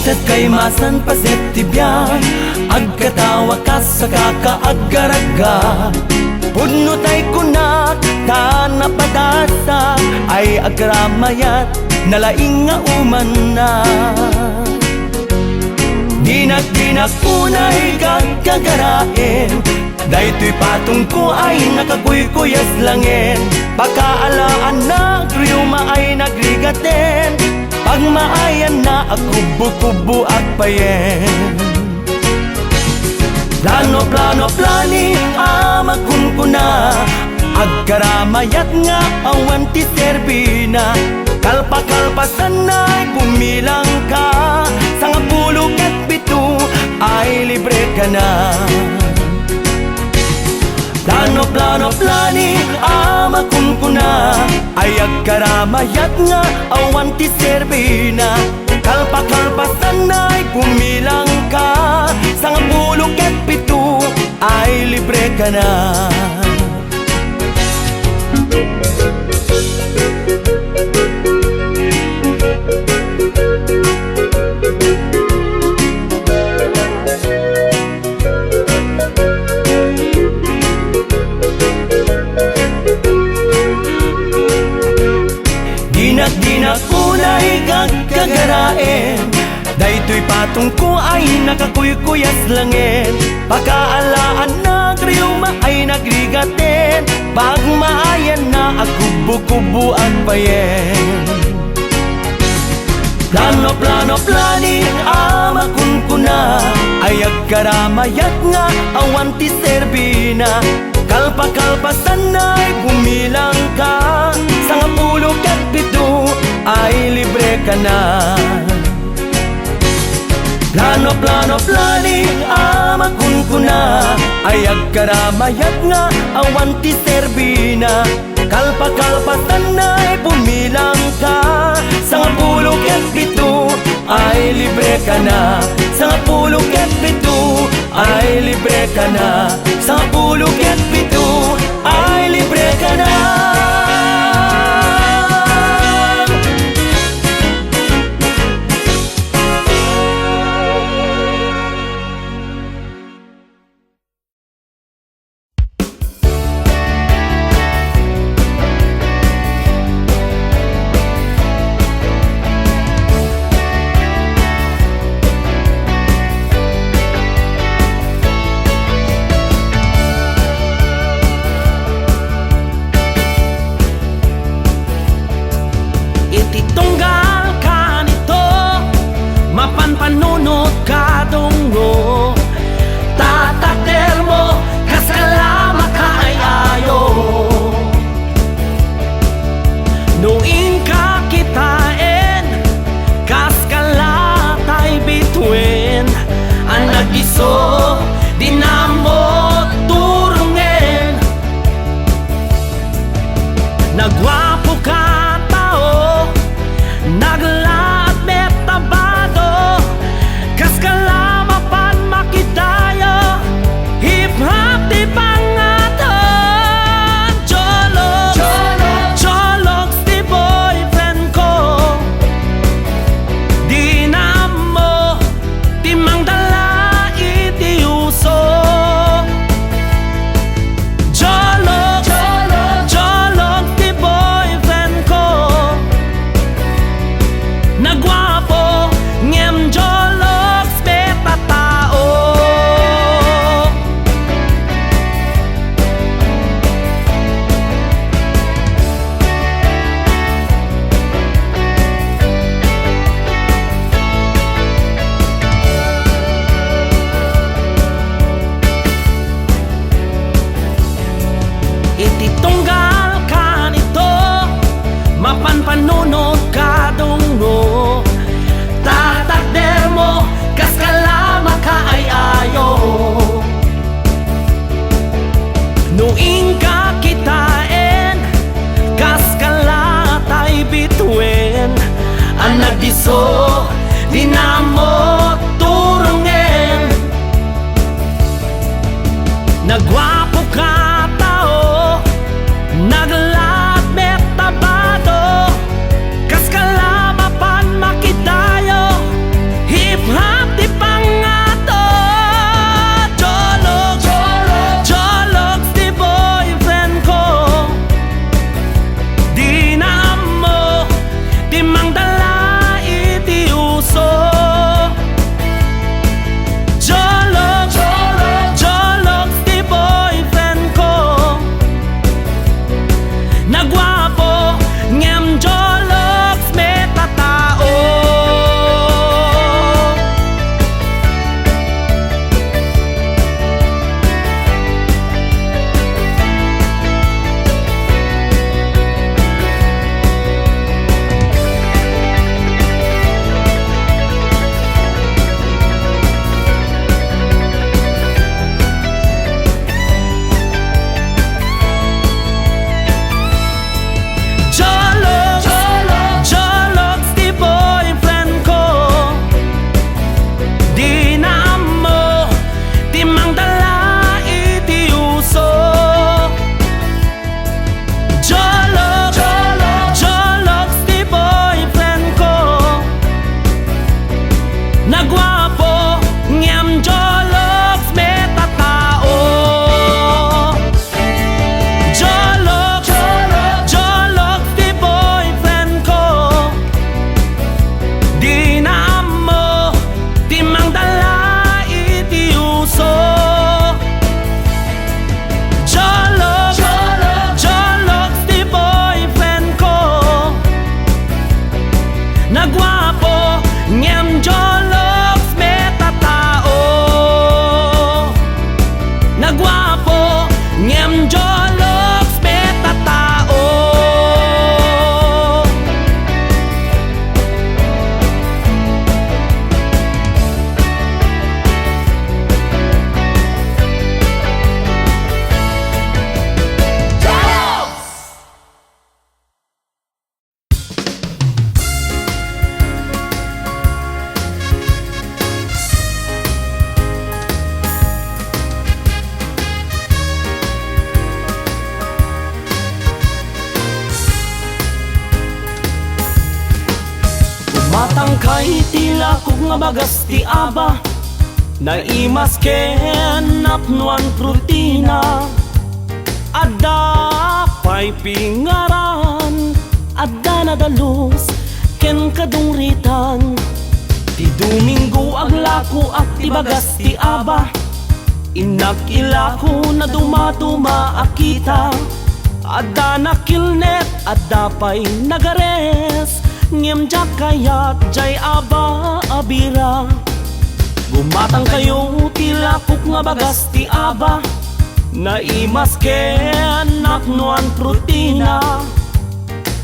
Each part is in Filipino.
Tat kay masan paset tibyan, agkatawa ka sa kakaagaraga. Pudno tay kunat, tana padasa, ay agramayat, nalaing nga uman na. Dinak unay gagagarain, daytoy patong ko ay nakakuykuyas langin. Pakaalaan na griyuma ay nagrigaten, pag maayan na akubo-kubo agpayen. Plano planing amakunkuna, agkaramayat nga awan ti serbina. Kalpa-kalpasan na'y bumilang ka, sa nga pulog at pito ay libre ka na. Plano planing amakunkuna, ay agkaramayat nga awan ti serbina. Kalpa-kalpasan na'y bumilang ka, sa nga pulog at pito ay libre ka na. Dinak unay gagagarain, daytoy patong ko ay nakakuykuyas langin. Pagkaalaan na griyuma ay nagrigaten, pag maayan na akubo-kubo agpayen. Plano planing amakunkuna, ay agkaramayat nga awan ti serbina. Kalpa-kalpasan na'y bumilang ka, sa nga pulog at pito ay libre ka na. Plano planing amakunkuna, ay agkaramayat nga awan ti serbina. Kalpa-kalpasan na'y bumilang ka, sa nga pulog at pito ay libre ka na. Sa nga pulog at pito ay libre ka na. Sa nga pulog at pito ay libre ka na. Panunod ka dungo, tatater mo kaskalama ka ay ayo. Nuin ka kitain, kaskala tay bituin. Ang nag-iso, di na mo turungin. Nagwapo ka tao, naglaat metabado, kaskalama pan makitayo, hip-hop di pangaton. Chologs di boyfriend ko, di na mo timang dala iti uso. Chologs di boyfriend ko, nagwapo ngem jologs beta tao. Iti tunggal ka nito, mapanpanunod ka dungo, tatakder mo kaskalama ka ay ayo. Nuing ka kitain, kaskala tay bituin. Ang nagdiso, di na mo turungin. Nagwapo ka tao, naglaat metabado, kaskalama pan makitayo, hip kay tila kog nga bagas ti aba, naimas ken napnuan rutina. Adda pa'y pingaran, adda nadalus ken kadungritan. Ti Domingo aglako at ti bagas ti aba, inakilako na dumaduma akita. Adda nakilnet, adda pa'y nagares, ngem jak kayat jay aba abira. Gumatang kayo tila kuk nga bagas ti aba, naimas ken naknuan rutina.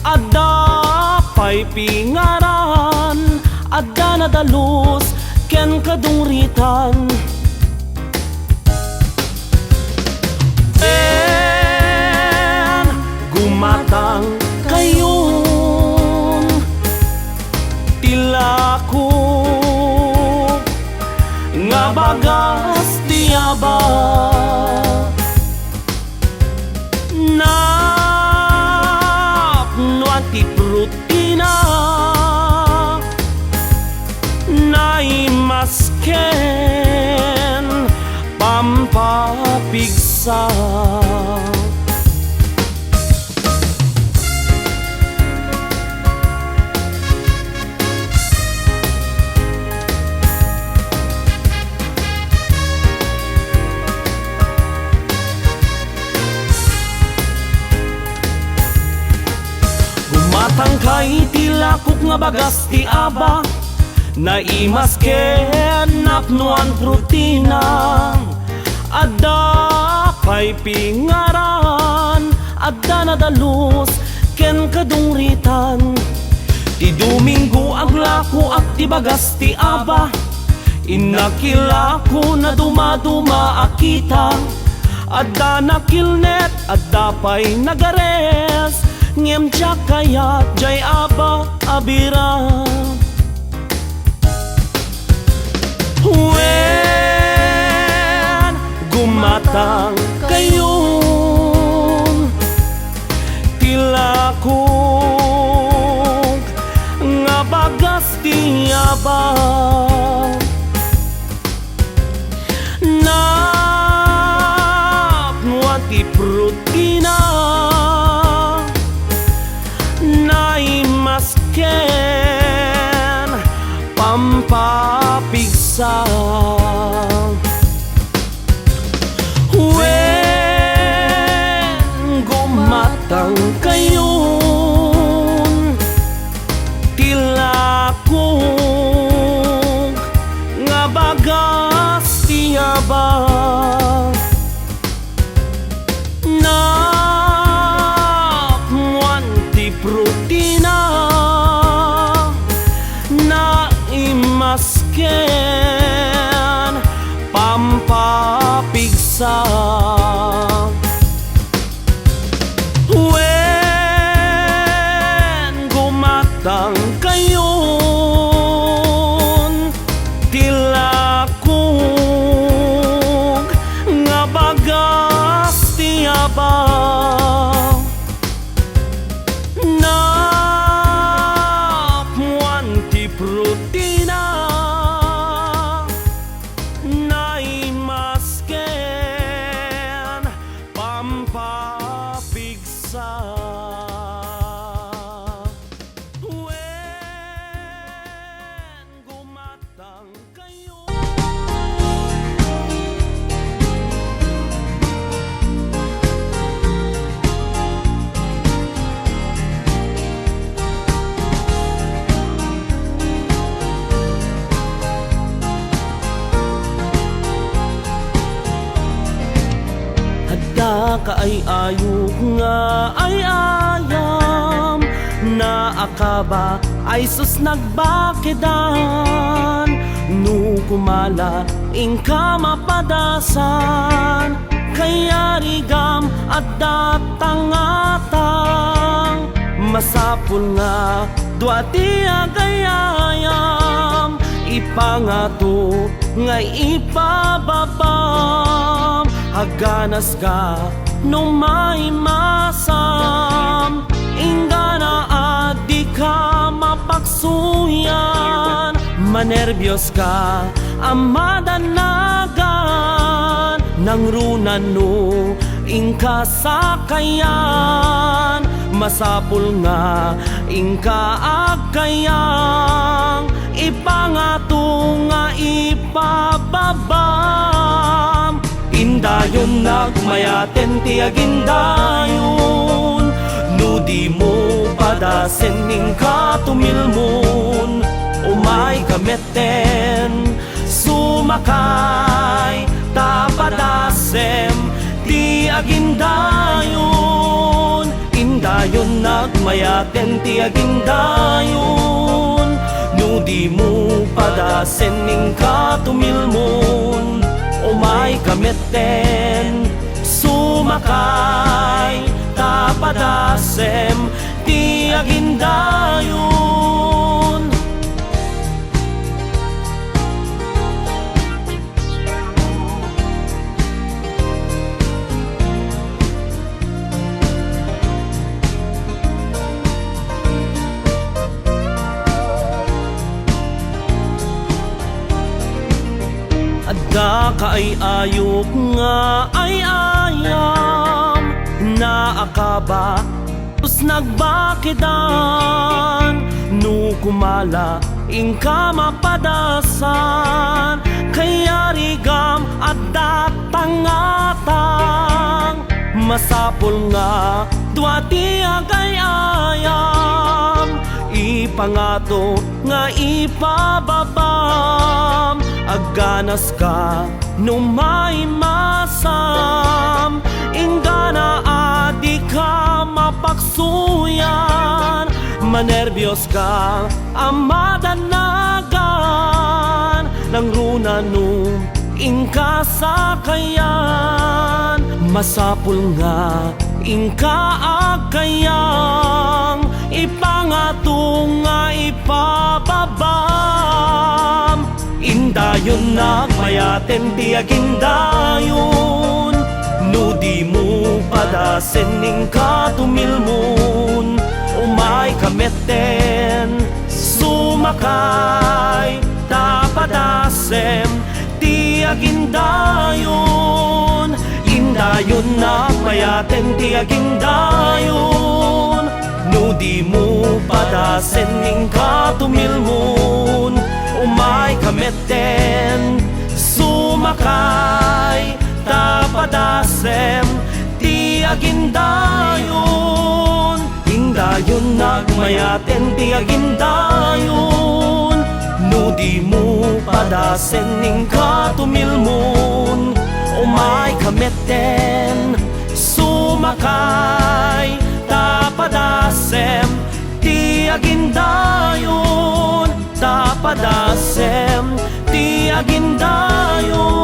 Adda pa'y pingaran, adda nadalus ken kadungritan. Gumatang kayon tila ko nga bagas ti aba, napnuan ti rutina. Naimas ken pampapigsa. Matangkay tila kuk nga bagas ti aba, naimas ken napnuan rutina. Adda pa'y pingaran, adda nadalus ken kadungritan. Ti Domingo aglako at ti bagas ti aba, inakilako na dumaduma akita. Adda nakilnet, adda pa'y nagares, ngem jak kayat jay aba abira. When gumatang kayon tila kog nga bagas ti aba, napnuan ti rutina. Naimas ken pampapigsa. When gumatang kayon tila kog nga bagas ti aba, rutina. Naimas ken pampapigsa. When gumatang kayon tila kog nga bagas ti aba, rutina. Naimas ken pampapigsa. When gumatang kayo. Kaay ayo nga ay ayam, na akaba ay sus nagbakedan. No kumala ingka mapadasan, kaya rigam at datangatang. Masapul nga duati agayayam, ipangato ngay ipababam. Haganas ka no may masam, ingana at di ka mapaksuyan. manerbyos ka ang madanagan ng runan no ingka sakayan masapul nga ingka agkayang ipangato nga ipababam indayon nagmayaten ti agindayon no di mo padasen ingka tumilmon umay kameten sumakay tapadasem ti agindayon indayon nagmayaten ti agindayon no di mo padasen ingka tumilmon umay kameten sumakay tapadasem ti agindayon. Adda ka ay ayok nga ay ayam na akaba us nagbakidan no kumala ingka mapadasan kaya rigam at datangatang masapol nga duati agay ayam ipangato nga ipababam agganas ka no may masam ingana adi ka mapaksuyan manerbyos ka ang madanagan ng runanong ingka sakayan masapul nga ingka agkayang ipangato nga ipababam indayon nagmayaten ti agindayon no di mo padasen ingka tumilmon umay kameten sumakay tapadasem ti agindayon indayon nagmayaten ti agindayon no di mo padasen ingka tumilmon umay kameten sumakay tapadasem ti agindayon indayon nagmayaten ti agindayon no di mo padasen ingka tumilmon umay kameten sumakay tapadasem ti agindayon tapadasem ti agindayon.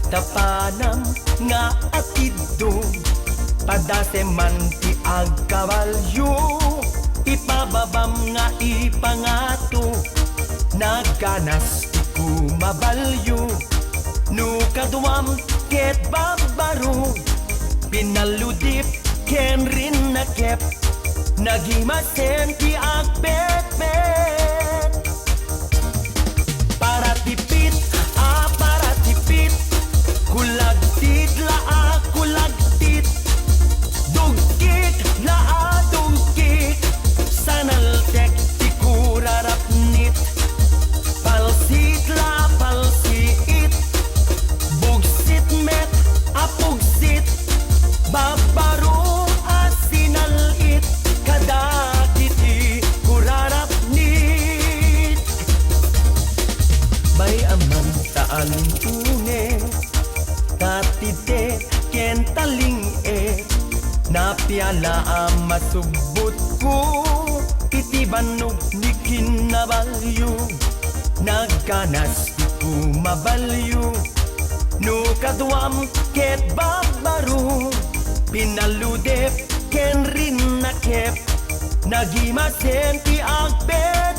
Tapanam nga atiddo padaseman ti agkabalyo ipababam nga ipangato nagkanas ti kumabalyo no kaduam ket babaro pinaludip ken rin nakep nagimasen ti agpetpet para tipit para tipit kulagtit la kulagtit may amang taan tune katite ken taling napiala ang masubot ko iti banog ni kinabalyo nagkanas di ko mabalyo no kadwam ket babaro pinaludep ken rin nakep nagimasen ti agbet